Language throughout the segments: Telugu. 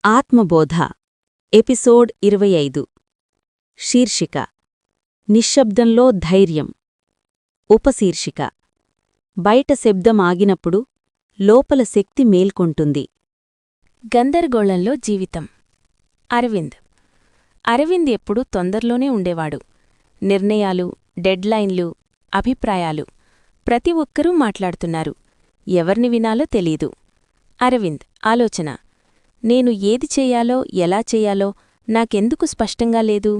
ఆత్మబోధ ఎపిసోడ్ 25 శీర్షిక నిశ్శబ్దంలో ధైర్యం ఉపశీర్షిక బయట శబ్దం ఆగినప్పుడు లోపల శక్తి మేల్కొంటుంది. గందరగోళంలో జీవితం. అరవింద్ ఎప్పుడూ తొందరలోనే ఉండేవాడు. నిర్ణయాలు, డెడ్లైన్లు, అభిప్రాయాలు ప్రతి ఒక్కరూ మాట్లాడుతున్నారు. ఎవర్ని వినాలో తెలీదు. అరవింద్ ఆలోచన: నేను ఏది చెయ్యాలో, ఎలా చెయ్యాలో నాకెందుకు స్పష్టంగా లేదు?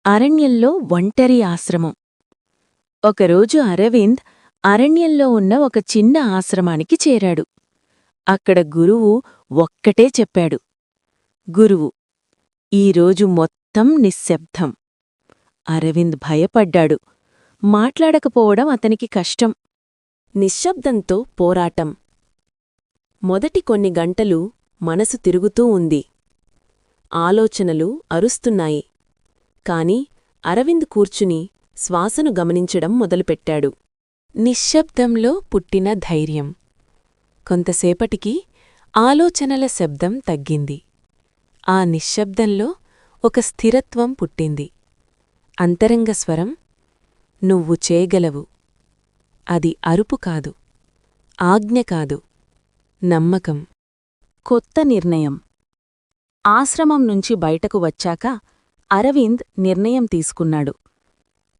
అరణ్యంలో ఒంటరి ఆశ్రమం. ఒకరోజు అరవింద్ అరణ్యంలో ఉన్న ఒక చిన్న ఆశ్రమానికి చేరాడు. అక్కడ గురువు ఒక్కటే చెప్పాడు. గురువు: ఈరోజు మొత్తం నిశ్శబ్దం. అరవింద్ భయపడ్డాడు. మాట్లాడకపోవడం అతనికి కష్టం. నిశ్శబ్దంతో పోరాటం. మొదటి కొన్ని గంటలు మనసు తిరుగుతూ ఉంది. ఆలోచనలు అరుస్తున్నాయి. కాని అరవింద్ కూర్చుని శ్వాసను గమనించడం మొదలుపెట్టాడు. నిశ్శబ్దంలో పుట్టిన ధైర్యం. కొంతసేపటికి ఆలోచనల శబ్దం తగ్గింది. ఆ నిశ్శబ్దంలో ఒక స్థిరత్వం పుట్టింది. అంతరంగ స్వరం: నువ్వు చేయగలవు. అది అరుపు కాదు, ఆజ్ఞ కాదు, నమ్మకం. కొత్త నిర్ణయం. ఆశ్రమం నుంచి బయటకు వచ్చాక అరవింద్ నిర్ణయం తీసుకున్నాడు.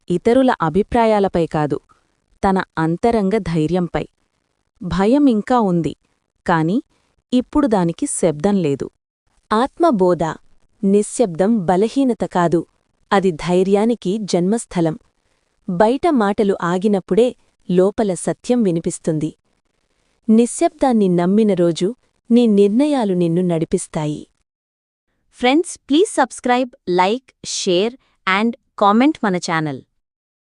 ఇతరుల అభిప్రాయాలపై కాదు, తన అంతరంగ ధైర్యంపై. భయం ఇంకా ఉంది, కాని ఇప్పుడు దానికి శబ్దం లేదు. ఆత్మబోధ: నిశ్శబ్దం బలహీనత కాదు, అది ధైర్యానికి జన్మస్థలం. బయట మాటలు ఆగినప్పుడే లోపల సత్యం వినిపిస్తుంది. నిశ్శబ్దాన్ని నమ్మిన రోజు నీ నిర్ణయాలు నిన్ను నడిపిస్తాయి. Friends, please subscribe, like, share and comment మన ఛానల్.